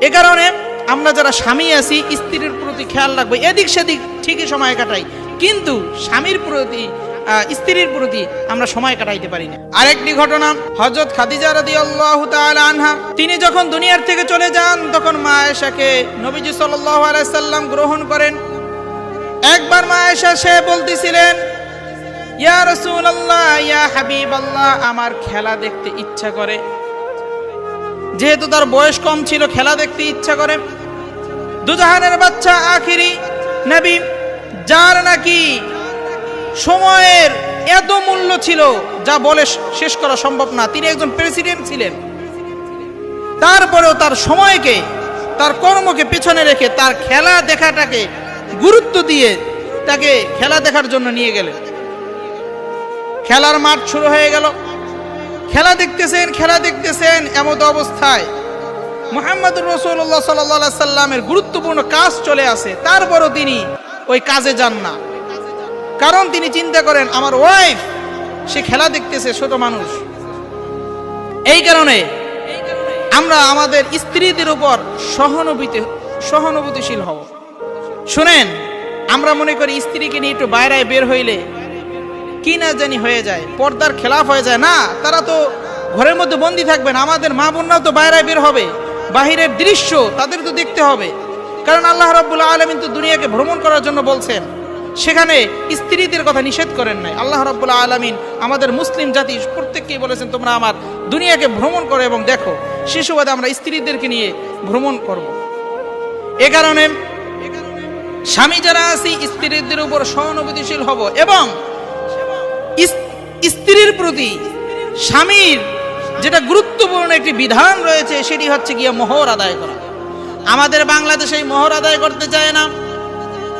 এ কারণে আমরা যারা স্বামী আছি স্ত্রীর প্রতি খেয়াল রাখবো, এদিক সেদিক ঠিকই সময় কাটাই, কিন্তু স্বামীর প্রতি স্ত্রীর প্রতি আমরা সময় কাটাইতে পারি না। আরেকটি ঘটনা, হযরত খাদিজা রাদিয়াল্লাহু তাআলা আনহা, তিনি যখন দুনিয়ার থেকে চলে যান তখন মা আয়েশাকে নবীজি সাল্লাল্লাহু আলাইহি সাল্লাম গ্রহণ করেন। একবার মা আয়েশা সে বলতেছিলেন, ইয়া রাসূলুল্লাহ, ইয়া হাবিবাল্লাহ, আমার খেলা দেখতে ইচ্ছা করে। যেহেতু তার বয়স কম ছিল, খেলা দেখতে ইচ্ছা করে। দুজাহানের বাচ্চা আখিরি নবী, যার নাকি সময়ের এত মূল্য ছিল যা বলে শেষ করা সম্ভব না, তিনি একজন প্রেসিডেন্ট ছিলেন, তারপরেও তার সময়কে, তার কর্মকে পেছনে রেখে তার খেলা দেখাটাকে গুরুত্ব দিয়ে তাকে খেলা দেখার জন্য নিয়ে গেলেন। খেলার মাঠ শুরু হয়ে গেল, খেলা দেখতেছেন। এমত অবস্থায় মুহাম্মদুর রাসূলুল্লাহ সাল্লাল্লাহু আলাইহি সাল্লামের গুরুত্বপূর্ণ কাজ চলে আসে, তারপরও তিনি ওই কাজে যান না। কারণ তিনি চিন্তা করেন, আমার ওয়াইফ সে খেলা দেখতেছে, ছোট মানুষ। এই কারণে আমরা আমাদের স্ত্রীদের উপর সহানুভূতিশীল হব। শুনেন, আমরা মনে করি স্ত্রীকে নিয়ে একটু বাইরে বের হইলে কি না জানি হয়ে যায়, পর্দার খেলাফ হয়ে যায়। না, তারা তো ঘরের মধ্যে বন্দী থাকবেন। আমাদের মা বোনরাও তো বাইরে বের হবে, বাহিরের দৃশ্য তাদের তো দেখতে হবে। কারণ আল্লাহ রাব্বুল আলামিন তো দুনিয়াকে ভ্রমণ করার জন্য বলছেন, সেখানে স্ত্রীদের কথা নিষেধ করেন নাই। আল্লাহ রাব্বুল আলামিন আমাদের মুসলিম জাতি প্রত্যেককেই বলেছেন, তোমরা আমার দুনিয়াকে ভ্রমণ করো এবং দেখো। সে সুবাদে আমরা স্ত্রীদেরকে নিয়ে ভ্রমণ করব। এ কারণে স্বামী যারা আছি স্ত্রীদের উপর সহানুভূতিশীল হব, এবং স্ত্রীর প্রতি স্বামীর যেটা গুরুত্বপূর্ণ একটি বিধান রয়েছে, সেটি হচ্ছে গিয়ে মোহর আদায় করা। আমাদের বাংলাদেশে মোহর আদায় করতে চায় না।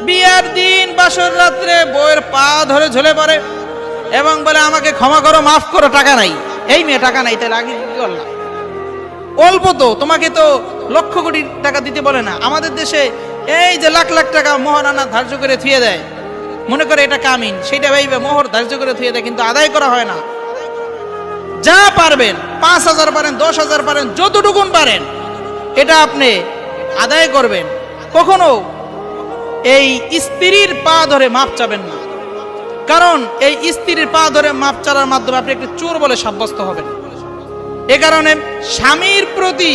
বিয়ার দিন বাসর রাত্রে বউয়ের পা ধরে ঝুলে পড়ে এবং বলে, আমাকে ক্ষমা করো, মাফ করো, টাকা নাই। এই মেয়ে টাকা নাই, তাহলে আগে কি করলাম? অল্প তো, তোমাকে তো লক্ষ কোটি টাকা দিতে বলে না। আমাদের দেশে এই যে লাখ লাখ টাকা মোহরানা ধার্য করে থুয়ে দেয়, মনে করে এটা কামিন, সেটা ভাইবে মোহর ধার্য করে থুয়ে দেয়, কিন্তু আদায় করা হয় না। যা পারবেন, 5,000 পারেন, 10,000 পারেন, যতটুকুন পারেন, এটা আপনি আদায় করবেন। কখনো এই স্ত্রীর পা ধরে মাপ চাবেন না, কারণ এই স্ত্রীর পা ধরে মাপ চাওয়ার মাধ্যমে আপনি একটি চোর বলে সাব্যস্ত হবেন। এ কারণে স্বামীর প্রতি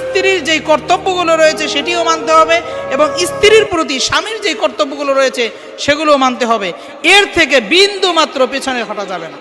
স্ত্রীর যে কর্তব্যগুলো রয়েছে সেটিও মানতে হবে, এবং স্ত্রীর প্রতি স্বামীর যে কর্তব্যগুলো রয়েছে সেগুলোও মানতে হবে। এর থেকে বিন্দু মাত্র পেছনে হটা যাবে না।